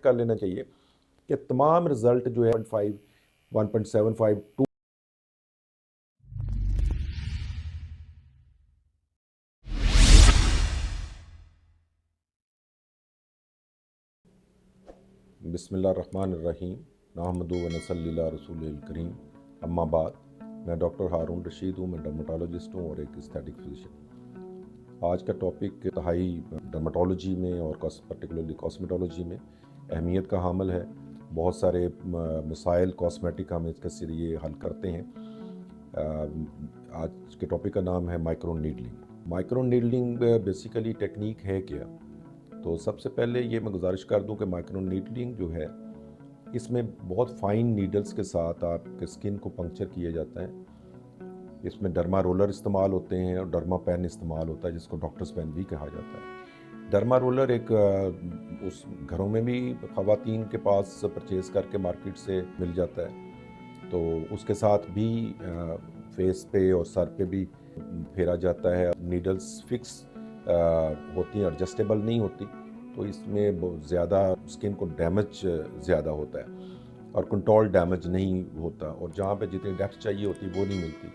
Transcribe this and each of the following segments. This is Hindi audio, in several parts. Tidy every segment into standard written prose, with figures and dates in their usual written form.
कर लेना चाहिए कि तमाम रिजल्ट जो है 1.5 1.75 2 बिस्मिल्लाहिर्रहमानिर्रहीम नहमदु व नसल्ली अला रसूलिल करीम अम्मा बाद। मैं डॉक्टर हारून रशीद हूँ। मैं डर्माटोलॉजिस्ट हूँ और एक एस्थेटिक फिजिशियन। आज का टॉपिक इंतहाई डर्माटोलॉजी में और पर्टिकुलरली कॉस्मेटोलॉजी में अहमियत का हामिल है। बहुत सारे मसाइल कॉस्मेटिक हम इसके जरिए हल करते हैं। आज के टॉपिक का नाम है micro needling. Micro needling basically technique है क्या? तो सबसे पहले ये मैं गुजारिश कर दूं कि माइक्रो नीडलिंग जो है, इसमें बहुत फाइन नीडल्स के साथ आपके स्किन को पंक्चर किया जाता है। इसमें डर्मा रोलर इस्तेमाल होते हैं और डर्मा पेन इस्तेमाल होता है, जिसको डॉक्टर्स पेन भी कहा जाता है। डर्मा रोलर एक उस घरों में भी ख़वातीन के पास परचेज करके मार्केट से मिल जाता है, तो उसके साथ भी फेस पे और सर पे भी फेरा जाता है। नीडल्स फिक्स होती हैं, एडजस्टेबल नहीं होती, तो इसमें बहुत ज़्यादा स्किन को डैमेज ज़्यादा होता है और कंट्रोल डैमेज नहीं होता, और जहाँ पे जितनी डेप्थ चाहिए होती वो नहीं मिलती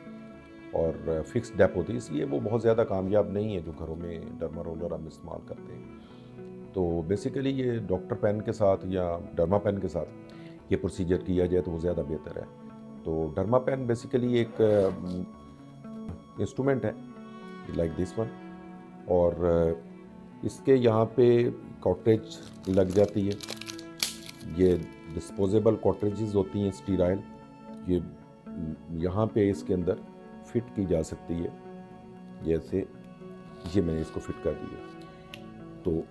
और फिक्स डेप्थ होती है, इसलिए वो बहुत ज़्यादा कामयाब नहीं है जो घरों में डर्मा रोलर हम इस्तेमाल करते हैं। तो बेसिकली ये डॉक्टर पेन के साथ या डर्मा पेन के साथ ये प्रोसीजर किया जाए तो वो ज़्यादा बेहतर है। तो डर्मा पेन बेसिकली एक इंस्ट्रूमेंट है लाइक दिस वन, और इसके यहाँ पे कॉटरेज लग जाती है। ये डिस्पोजेबल कॉटरेजेस होती हैं स्टीराइल, ये यहाँ पे इसके अंदर फिट की जा सकती है। जैसे ये मैंने इसको फिट कर दिया तो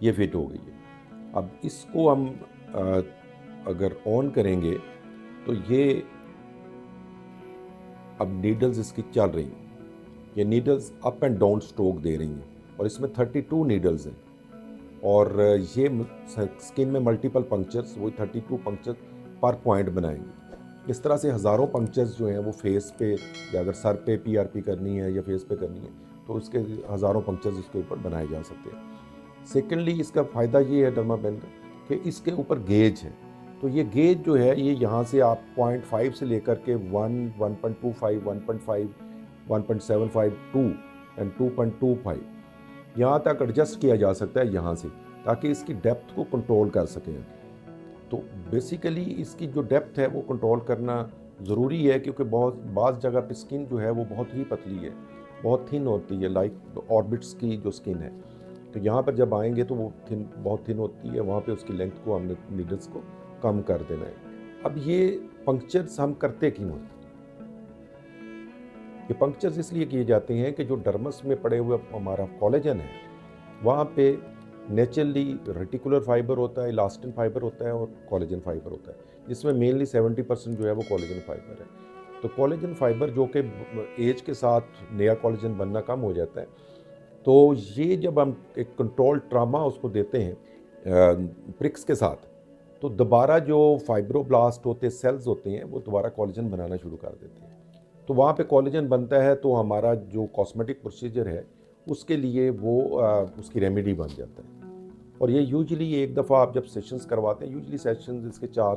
ये फिट हो गई है। अब इसको हम अगर ऑन करेंगे तो ये अब नीडल्स इसकी चल रही हैं। ये needles up and down stroke दे रही हैं और इसमें 32 नीडल्स हैं, और ये स्किन में मल्टीपल पंक्चर्स, वही 32 पंक्चर पर पॉइंट बनाएंगे। इस तरह से हज़ारों पंक्चर्स जो हैं वो फेस पे, या अगर सर पे पीआरपी करनी है या फेस पे करनी है तो उसके हज़ारों पंक्चर्स इसके ऊपर बनाए जा सकते हैं। सेकेंडली इसका फ़ायदा ये है डर्मा पेन का कि इसके ऊपर गेज है। तो ये गेज जो है ये यहाँ से आप 0.5 से लेकर के 1, 1.25, 1.5, 1.75, 2 एंड 2.25 यहाँ तक एडजस्ट किया जा सकता है यहाँ से, ताकि इसकी डेप्थ को कंट्रोल कर सकें। तो बेसिकली इसकी जो डेप्थ है वो कंट्रोल करना ज़रूरी है, क्योंकि बाज़ जगह पे स्किन जो है वो बहुत ही पतली है, बहुत थिन होती है, लाइक ऑर्बिट्स की जो स्किन है। तो यहाँ पर जब आएंगे तो वो बहुत थिन होती है, वहाँ पे उसकी लेंथ को हमने नीडल्स को कम कर देना है। अब ये पंक्चर्स हम करते क्यों हैं? ये पंक्चर्स इसलिए किए जाते हैं कि जो डर्मस में पड़े हुए हमारा कोलेजन है, वहाँ पे नेचुरली रेटिकुलर फाइबर होता है, इलास्टिन फाइबर होता है और कोलेजन फाइबर होता है, जिसमें मेनली 70% जो है वो कोलेजन फाइबर है। तो कोलेजन फाइबर जो कि एज के साथ नया कोलेजन बनना कम हो जाता है, तो ये जब हम एक कंट्रोल ट्रामा उसको देते हैं प्रिक्स के साथ, तो दोबारा जो फाइब्रोब्लास्ट होते सेल्स होते हैं वो दोबारा कोलेजन बनाना शुरू कर देते हैं। तो वहाँ पे कोलेजन बनता है, तो हमारा जो कॉस्मेटिक प्रोसीजर है उसके लिए वो उसकी रेमेडी बन जाता है। और ये यूजुअली एक दफ़ा आप जब सेशंस करवाते हैं, यूजुअली सेशंस इसके 4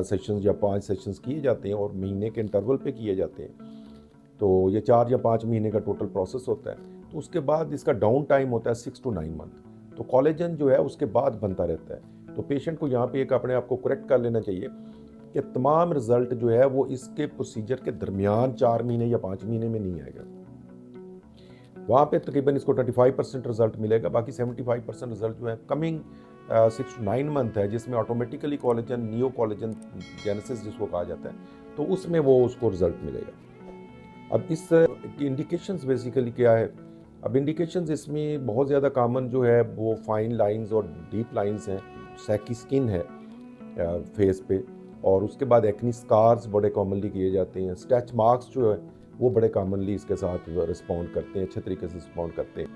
सेशंस या 5 सेशंस किए जाते हैं और महीने के इंटरवल पे किए जाते हैं। तो ये 4 या 5 महीने का टोटल प्रोसेस होता है। तो उसके बाद इसका डाउन टाइम होता है 6 to 9 मंथ। तो कोलेजन जो है उसके बाद बनता रहता है। तो पेशेंट को यहाँ पे एक अपने आप को करेक्ट कर लेना चाहिए कि तमाम रिज़ल्ट जो है वो इसके प्रोसीजर के दरमियान 4 महीने या 5 महीने में नहीं आएगा। वहाँ पे तकरीबन इसको 25% रिजल्ट मिलेगा, बाकी 75% रिजल्ट जो है कमिंग 6 to 9 मंथ है, जिसमें automatically collagen, neo collagen genesis जिसको कहा जाता है, तो उसमें वो उसको रिजल्ट मिलेगा। अब इस इंडिकेशंस बेसिकली क्या है? अब इंडिकेशंस इसमें बहुत ज़्यादा कॉमन जो है वो फाइन लाइंस और डीप लाइंस हैं, सैकी स्किन है फेस पे, और उसके बाद एक्नी स्कार्स बड़े कॉमनली किए जाते हैं। स्टैच मार्क्स जो है वो बड़े कॉमनली इसके साथ रिस्पॉन्ड करते हैं, अच्छे तरीके से रिस्पॉन्ड करते हैं।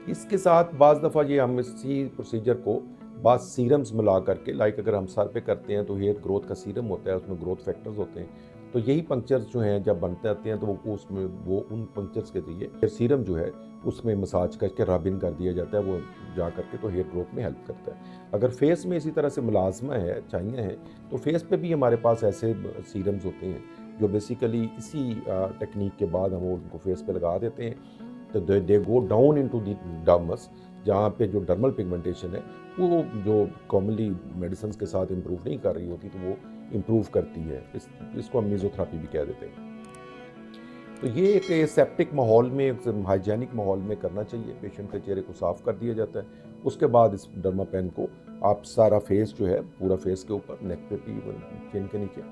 इसके साथ बाज़ दफ़ा ये हम इसी प्रोसीजर को बाज़ सीरम्स मिला करके, लाइक अगर हम सर पे करते हैं तो हेयर ग्रोथ का सीरम होता है, उसमें ग्रोथ फैक्टर्स होते हैं, तो यही पंक्चर्स जो हैं जब बनते आते हैं तो वो उन पंक्चर्स के जरिए सीरम जो है उसमें मसाज करके रबिन कर दिया जाता है, वो जा करके तो हेयर ग्रोथ में हेल्प करता है। अगर फेस में इसी तरह से मुलाजमा है, चाहिए हैं, तो फेस पे भी हमारे पास ऐसे सीरम्स होते हैं जो बेसिकली इसी टेक्निक के बाद हम उनको फेस पे लगा देते हैं, तो they go down into the dermis, जहाँ पे जो डर्मल पिगमेंटेशन है वो जो कॉमनली मेडिसिन के साथ इम्प्रूव नहीं कर रही होती तो वो इम्प्रूव करती है। इसको हम मेसोथेरेपी भी कह देते हैं। तो ये एक सेप्टिक माहौल में, एक हाइजेनिक माहौल में करना चाहिए। पेशेंट के चेहरे को साफ़ कर दिया जाता है, उसके बाद इस डर्मा पेन को आप सारा फेस जो है, पूरा फेस के ऊपर, नेक पे भी, चिन के नीचे,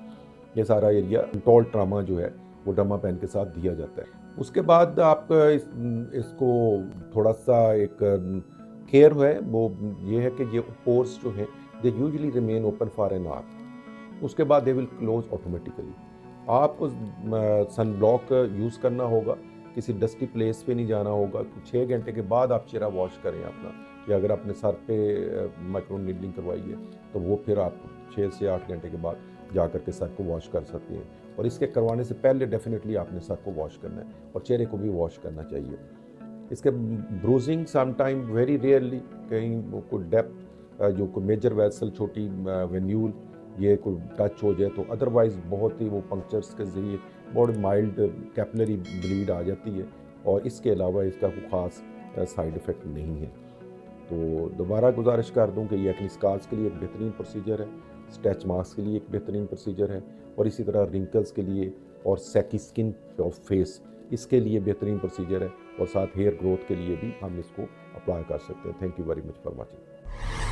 ये सारा एरिया टोल ट्रामा जो है वो डर्मा पेन के साथ दिया जाता है। उसके बाद आप इसको थोड़ा सा एक केयर है वो ये है कि ये पोर्स जो हैं they usually remain open for an hour, उसके बाद दे विल क्लोज ऑटोमेटिकली। आपको सन ब्लॉक यूज़ करना होगा, किसी डस्टी प्लेस पे नहीं जाना होगा। 6 घंटे के बाद आप चेहरा वॉश करें अपना, या अगर आपने सर पे माइक्रो नीडलिंग करवाई है तो वो फिर आप 6 से 8 घंटे के बाद जा कर के सर को वॉश कर सकते हैं। और इसके करवाने से पहले डेफिनेटली आपने सर को वॉश करना है और चेहरे को भी वॉश करना चाहिए। इसके ब्रूजिंग समटाइम वेरी रेयरली, कहीं कोई डेप्थ जो कोई मेजर वेसल, छोटी वेन्यूल, ये कोई टच हो जाए तो, अदरवाइज़ बहुत ही वो पंक्चर्स के ज़रिए बहुत माइल्ड कैपिलरी ब्लीड आ जाती है और इसके अलावा इसका कोई ख़ास साइड इफ़ेक्ट नहीं है। तो दोबारा गुजारिश कर दूं कि ये एक्ने स्कार्स के लिए एक बेहतरीन प्रोसीजर है, स्ट्रेच मार्क्स के लिए एक बेहतरीन प्रोसीजर है, और इसी तरह रिंकल्स के लिए और सैकी स्किन ऑफ फेस, इसके लिए बेहतरीन प्रोसीजर है, और साथ हेयर ग्रोथ के लिए भी हम इसको अप्लाई कर सकते हैं। Thank you very much for watching.